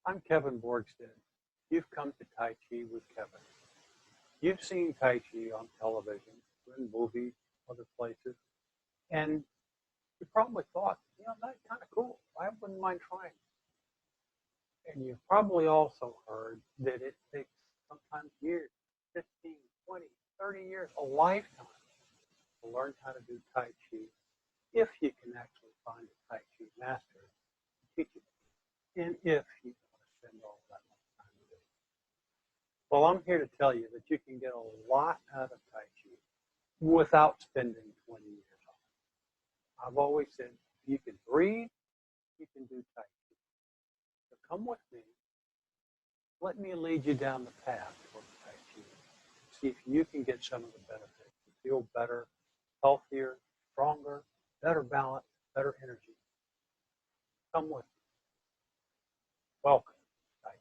I'm Kevin Borgstead. You've come to Tai Chi with Kevin. You've seen Tai Chi on television, in movies, other places, and you probably thought, that's kind of cool. I wouldn't mind trying it. And you've probably also heard that it takes sometimes years, 15, 20, 30 years, a lifetime to learn how to do Tai Chi if you can actually find a Tai Chi master to teach you. And if you want to spend all that much time to do it. Well, I'm here to tell you that you can get a lot out of Tai Chi without spending 20 years on it. I've always said, if you can breathe, you can do Tai Chi. So come with me. Let me lead you down the path toward Tai Chi. See if you can get some of the benefits. You feel better, healthier, stronger, better balance, better energy. Come with me. Welcome to Tai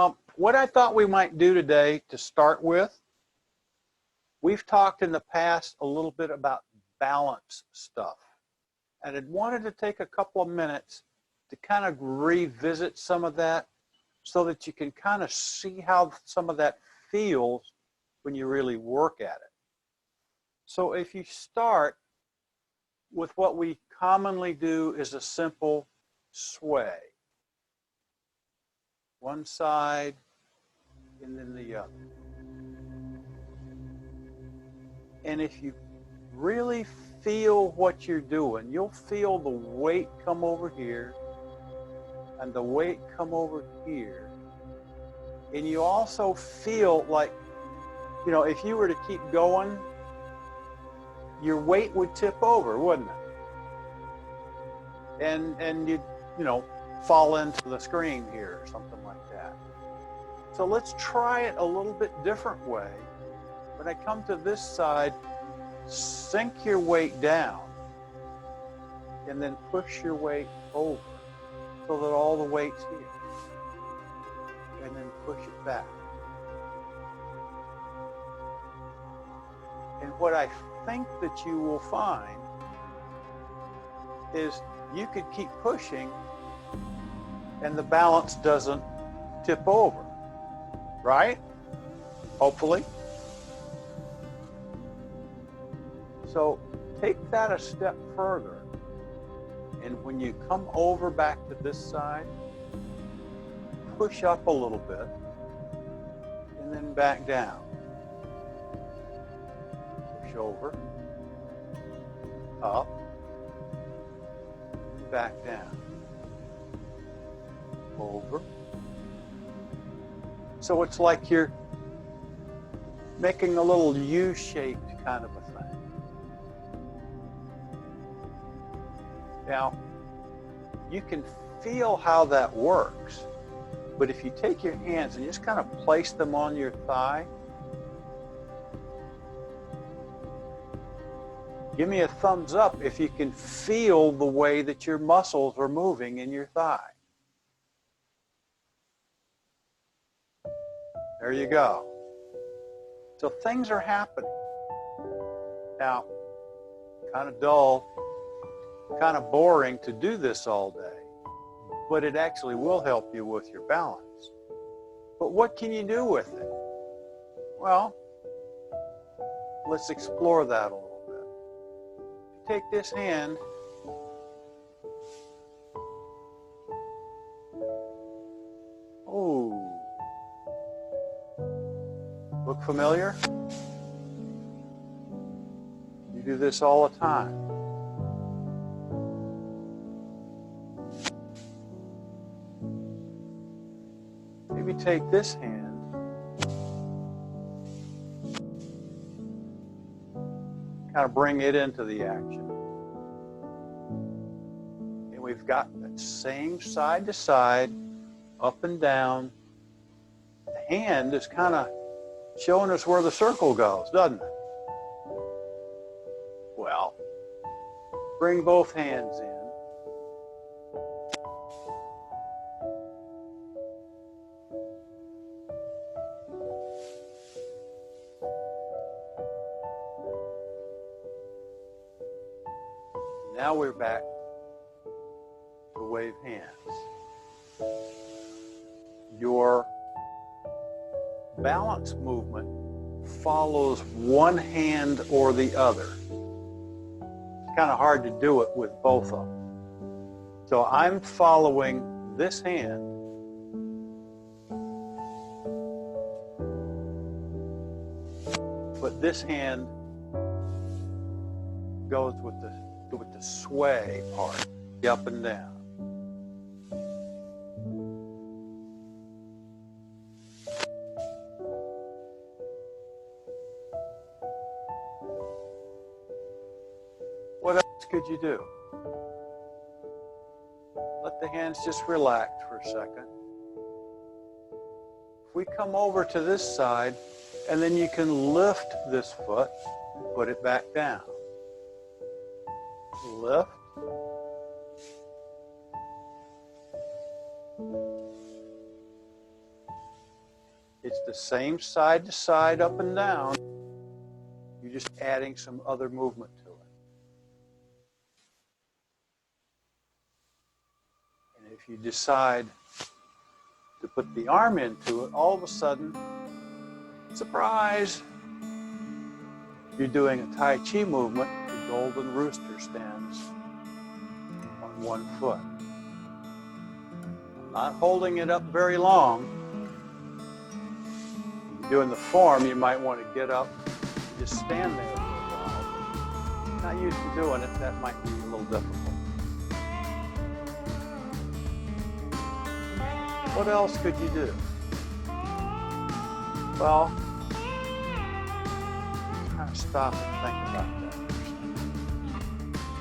Chi. What I thought we might do today to start with, we've talked in the past a little bit about balance stuff. And I wanted to take a couple of minutes to kind of revisit some of that so that you can kind of see how some of that feels when you really work at it. So if you start with what we commonly do is a simple sway. One side and then the other. And if you really feel what you're doing, you'll feel the weight come over here and the weight come over here. And you also feel like, if you were to keep going, your weight would tip over, wouldn't it? And you'd, fall into the screen here or something like that. So let's try it a little bit different way. When I come to this side, sink your weight down and then push your weight over so that all the weight's here. And then push it back. And what I think that you will find is you could keep pushing and the balance doesn't tip over, right? Hopefully. So take that a step further. And when you come over back to this side, push up a little bit and then back down. Push over, up, and back down. Over. So it's like you're making a little U-shaped kind of a thing. Now, you can feel how that works, but if you take your hands and just kind of place them on your thigh, give me a thumbs up if you can feel the way that your muscles are moving in your thigh. There you go. So things are happening. Now, kind of dull, kind of boring to do this all day, but it actually will help you with your balance. But what can you do with it? Well, let's explore that a little bit. Take this hand look familiar? You do this all the time. Maybe take this hand kind of bring it into the action. And we've got that same side to side, up and down. The hand is kind of showing us where the circle goes, doesn't it? Well, bring both hands in. Now we're back to wave hands. Your balance movement follows one hand or the other. It's kind of hard to do it with both of them. So I'm following this hand, but this hand goes with the sway part, the up and down. What else could you do? Let the hands just relax for a second. If we come over to this side, and then you can lift this foot and put it back down. Lift. It's the same side to side, up and down. You're just adding some other movement to it. And if you decide to put the arm into it, all of a sudden, surprise, you're doing a Tai Chi movement. The golden rooster stands on one foot. I'm not holding it up very long. If you're doing the form, you might want to get up and just stand there for a while. If you're not used to doing it, that might be a little difficult. What else could you do? Well, kind of stop and think about that for a second.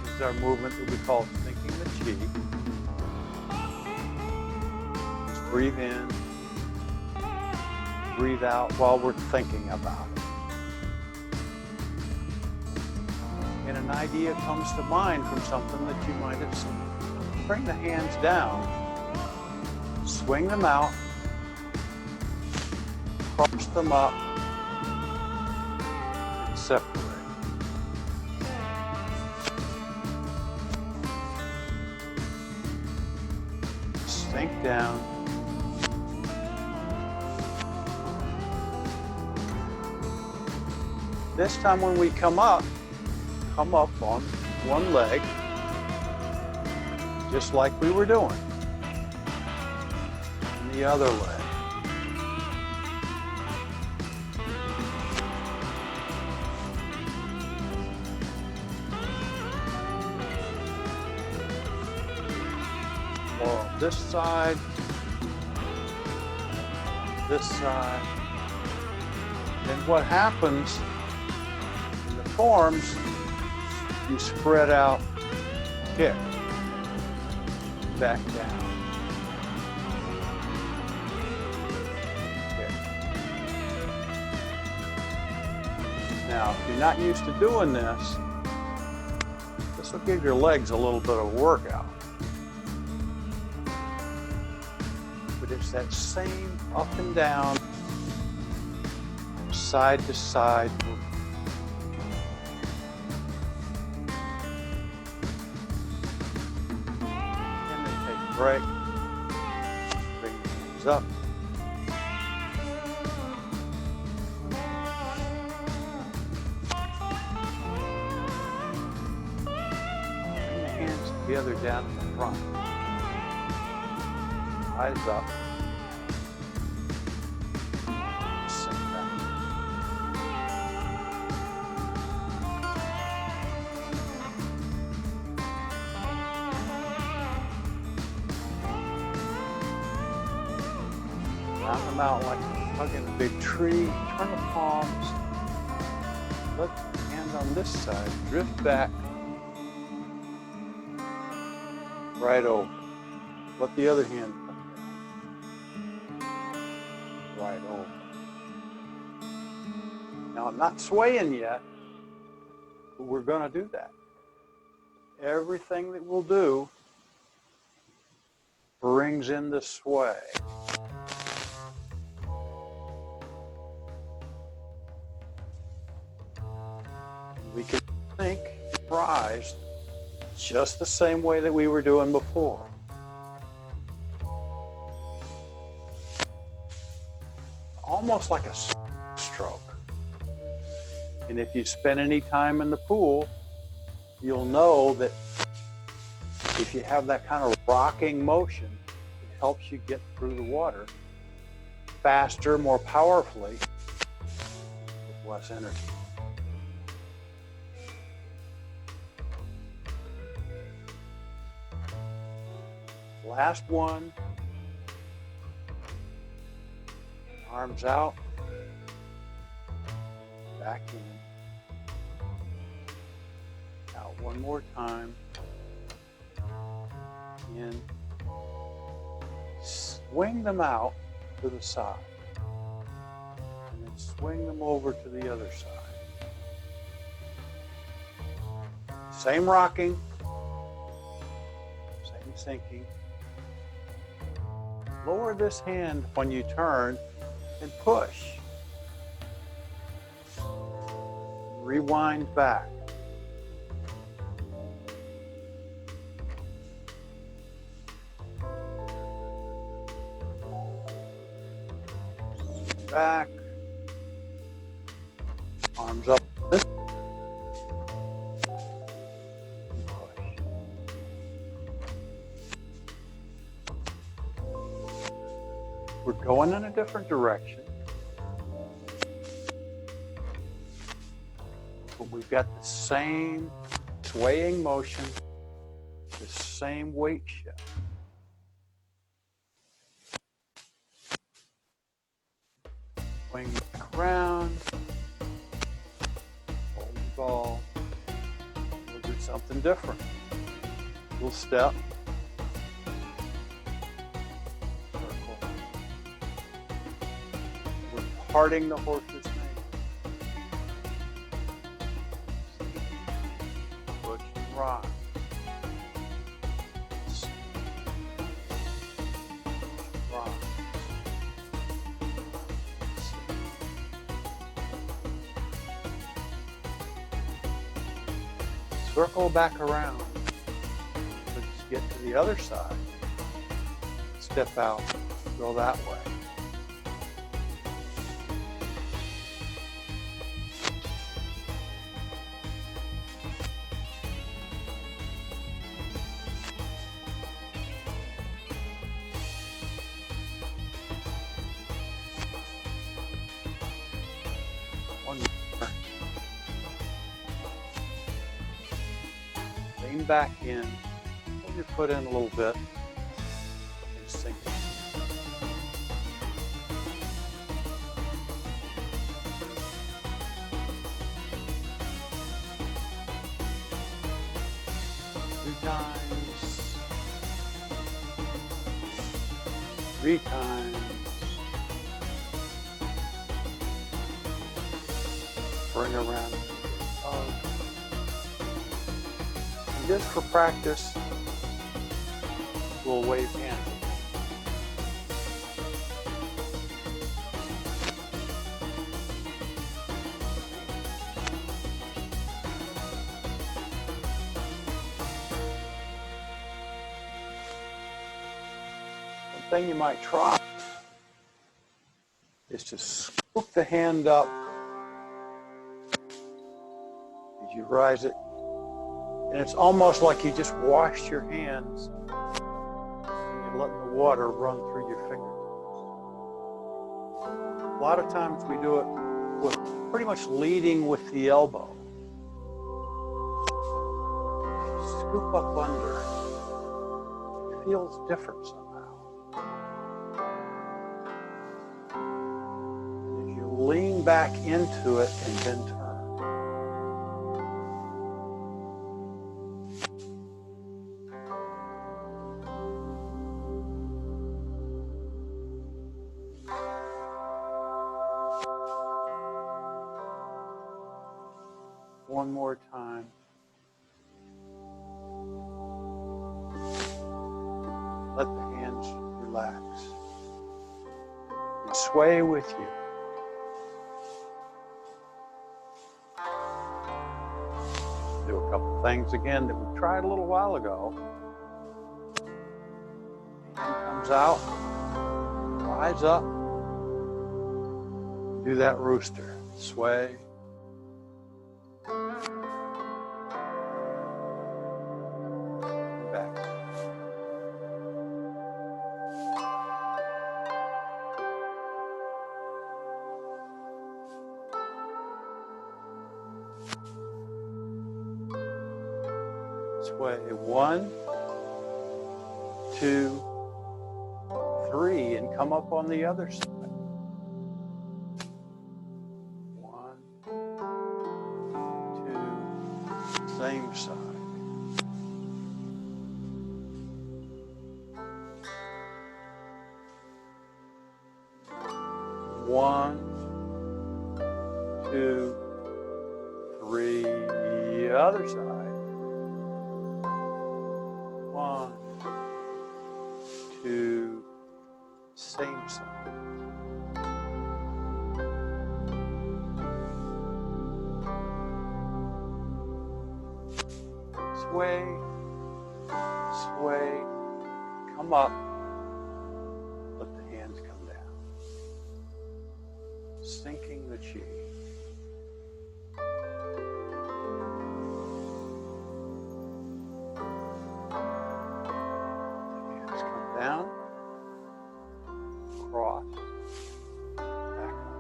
This is our movement that we call thinking the chi. Just breathe in, breathe out while we're thinking about it. And an idea comes to mind from something that you might have seen. Bring the hands down, swing them out, cross them up, and separate. Sink down. This time when we come up on one leg, just like we were doing. And the other leg. Or on this side, this side. And what happens in the forms, you spread out, kick, back down. Kick. Now, if you're not used to doing this, this will give your legs a little bit of workout. But it's that same up and down, side to side movement. And then take a break, bring the hands up. Bring the hands together down in the front. Eyes up. Sink back. Round them out like hugging a big tree. Turn the palms. Let the hand on this side drift back. Right over. Let the other hand come down. Right over. Now I'm not swaying yet, but we're going to do that. Everything that we'll do brings in the sway. We can think, surprised, just the same way that we were doing before. Almost like a stroke. And if you spend any time in the pool, you'll know that if you have that kind of rocking motion, it helps you get through the water faster, more powerfully, with less energy. Last one. Arms out. Back in. Out one more time. In. Swing them out to the side. And then swing them over to the other side. Same rocking. Same sinking. Lower this hand when you turn and push. Rewind back. Back. Arms up. Push. We're going in a different direction. But we've got the same swaying motion, the same weight shift. Swing back around, hold the ball. We'll do something different. We'll step. Circle. We're parting the horse's mane. Push and rock. Rock. Circle back around. Let's get to the other side. Step out, go that way. One more. Lean back in. Hold your foot in a little bit. And sink it. Two times. Three times. Bring around. And just for practice, we'll wave hands. One thing you might try is to scoop the hand up as you rise it. And it's almost like you just washed your hands and you're letting the water run through your fingertips. A lot of times we do it with pretty much leading with the elbow. Scoop up under. It feels different somehow. As you lean back into it and then turn. One more time. Let the hands relax. And sway with you. Do a couple. things again that we tried a little while ago. Hand comes out, rise up, do that rooster, sway. Back. Sway 1, 2, 3, and come up on the other side. 1, 2, same side. 1, 2, 3, other side. 1, 2, same side. Sway, sway, come up, let the hands come down. Sinking the chi. Hands come down, cross, back up.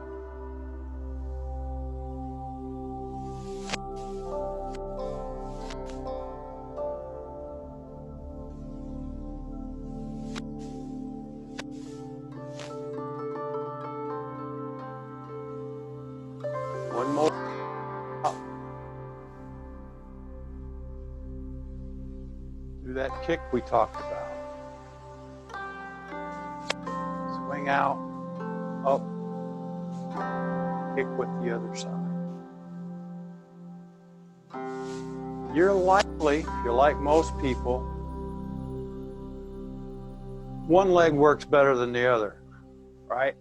One more. Up. Do that kick we talked about. Swing out, up, kick with the other side. You're likely, if you're like most people, one leg works better than the other, right?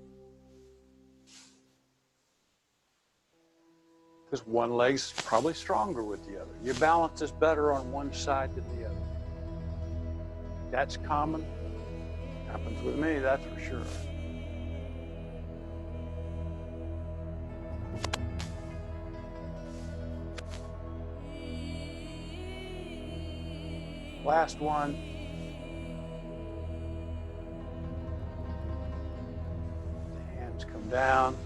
Because one leg's probably stronger with the other. Your balance is better on one side than the other. That's common. Happens with me, that's for sure. Last one. The hands come down,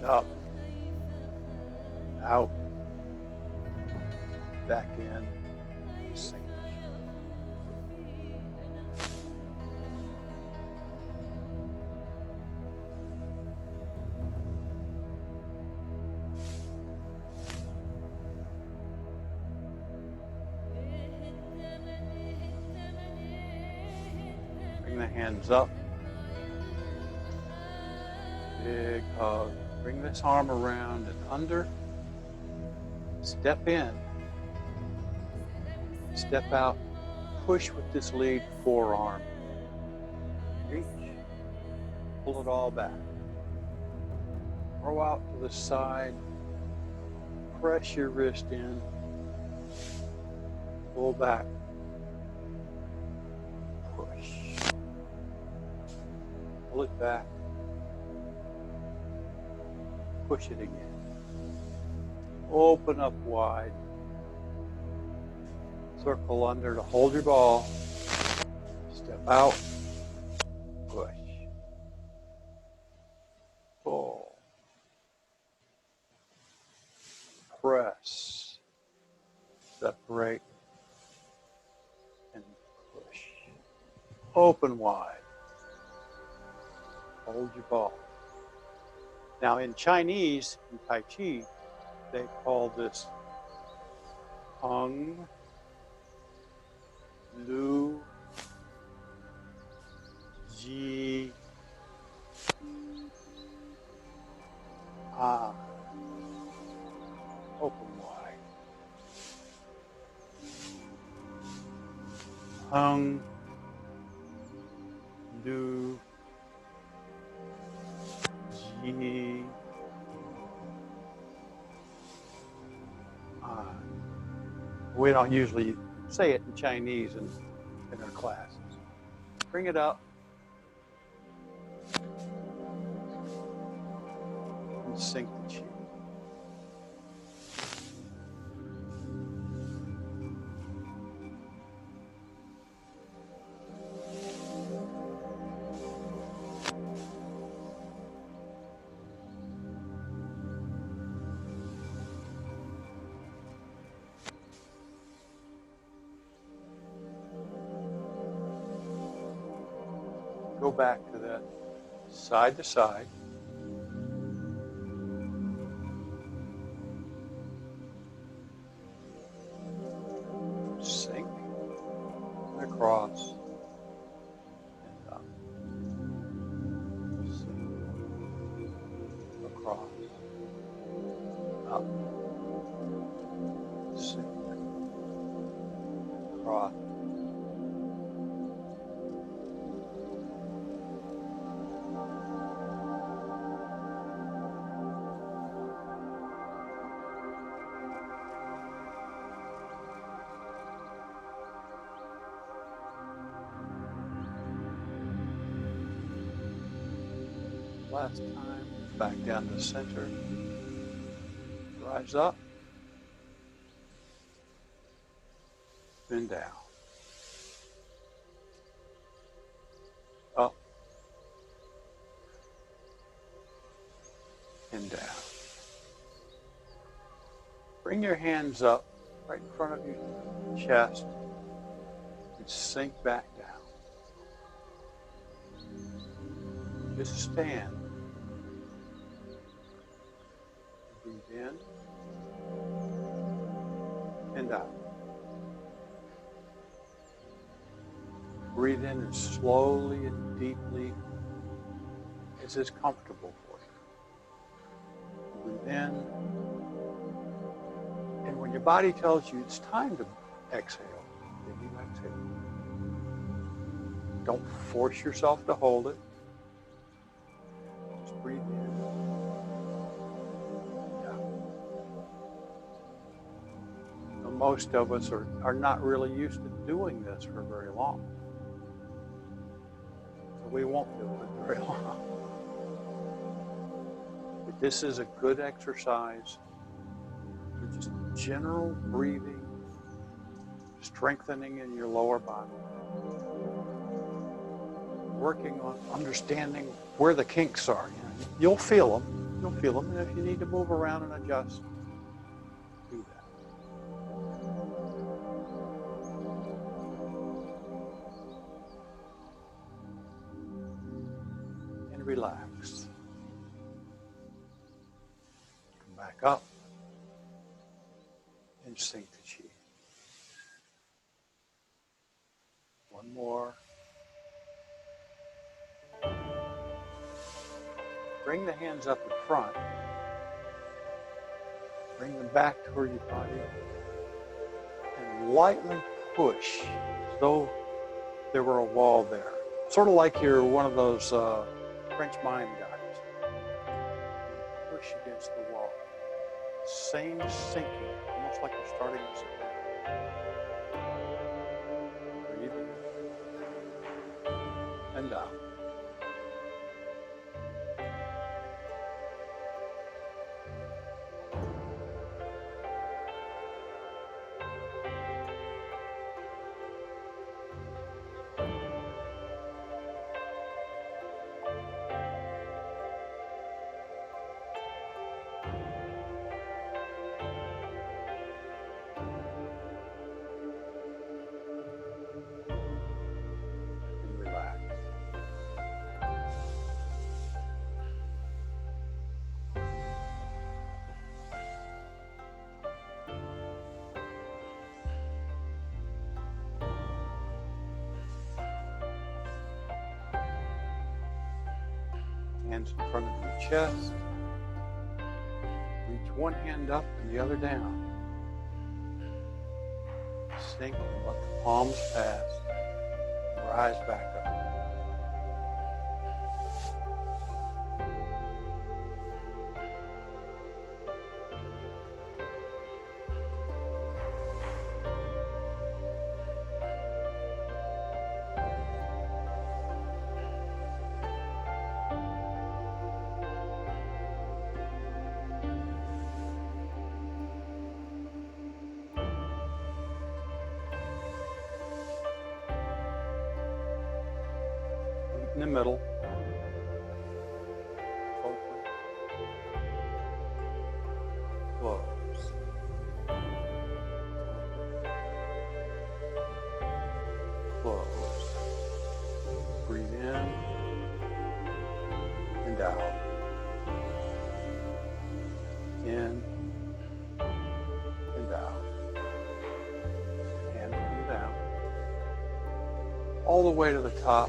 up, out, back in, sink. Bring the hands up. Big hug. Bring this arm around and under. Step in. Step out. Push with this lead forearm. Reach. Pull it all back. Throw out to the side. Press your wrist in. Pull back. Push. Pull it back. Push it again. Open up wide. Circle under to hold your ball. Step out. Push. Pull. Press. Separate. And push. Open wide. Hold your ball. Now in Chinese, in Tai Chi, they call this Hung, Lu, Ji, Ah. Open wide. Hung, Lu, Ji, Ah. We don't usually say it in Chinese in our classes. Bring it up and sink the chi. Go back to that side to side. Sink and across and up. Sink, across, up. Sink, across. Last time, back down to the center. Rise up and down. Up and down. Bring your hands up right in front of your chest and sink back down. Just stand. Breathe in and out. Breathe in as slowly and deeply as is comfortable for you. Breathe in. And when your body tells you it's time to exhale, then you exhale. Don't force yourself to hold it. Just breathe in. Most of us are not really used to doing this for very long. So we won't do it very long. But this is a good exercise for just general breathing, strengthening in your lower body, working on understanding where the kinks are. You know, you'll feel them. You'll feel them. And if you need to move around and adjust, do that. Relax. Come back up and sink the chi. One more. Bring the hands up in front. Bring them back toward your body and lightly push as though there were a wall there. Sort of like you're one of those French mime guys. Push against the wall. Same sinking, almost like you're starting to sit down. Breathe in and out. Hands in front of your chest. Reach one hand up and the other down. Sink and let the palms pass. Rise back up. in the middle. Open. Close. Close. Breathe in and out. In and out. Hands come down. All the way to the top.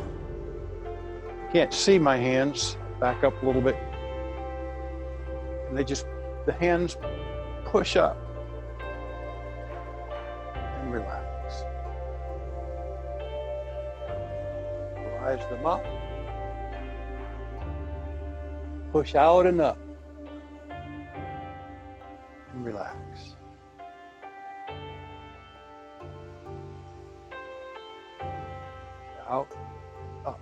You can't see my hands. Back up a little bit. And the hands push up and relax. Rise them up. Push out and up. And relax. Out, up.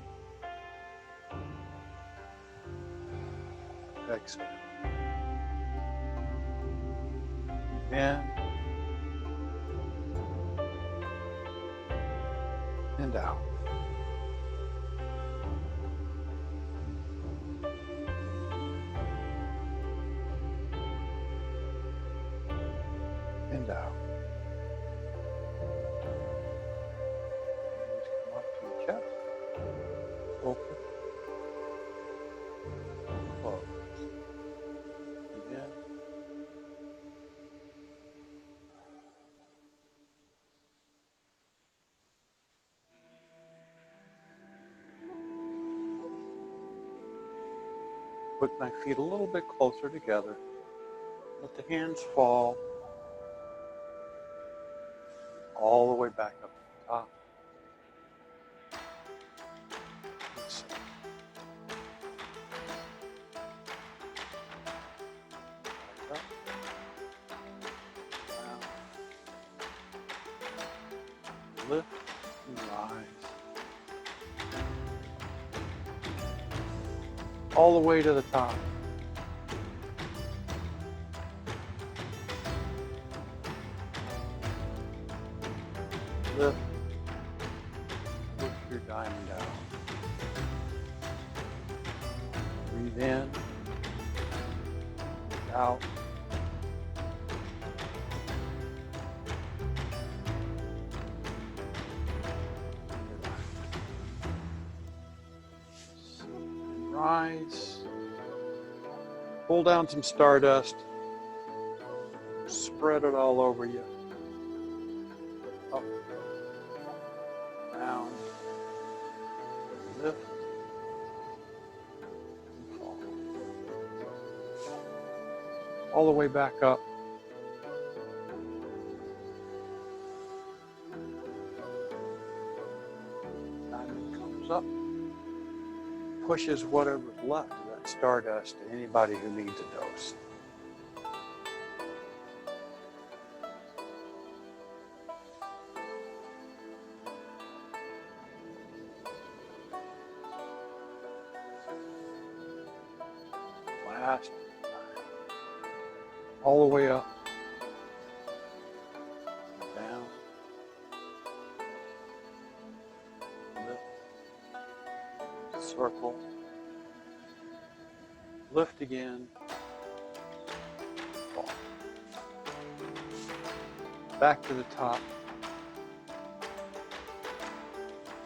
Exhale. In and out. And out. Come up to your chest. Open. Close. Breathe in. Put my feet a little bit closer together. Let the hands fall all the way back up to the top. Back up. Down. Lift and rise. All the way to the top. Lift your diamond out. Breathe in, out. And rise. Pull down some stardust. Spread it all over you. Up, down, lift, and fall. All the way back up. Diamond comes up, pushes whatever's left of that stardust to anybody who needs a dose. Last, all the way up, down, lift, circle, lift again, fall. Back to the top,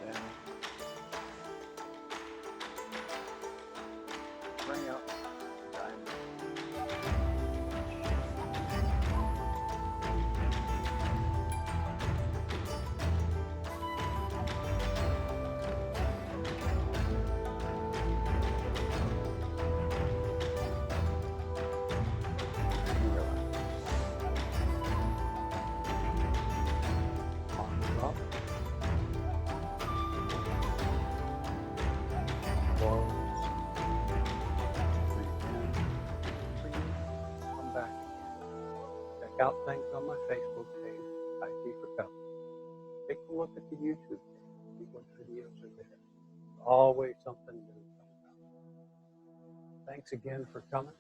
down, bring up. Up. Close. Breathe in. Breathe. Come back. Check out things on my Facebook page, Taiji for Couples. Take a look at the YouTube page. See what videos are there. There's always something new coming out. Thanks again for coming.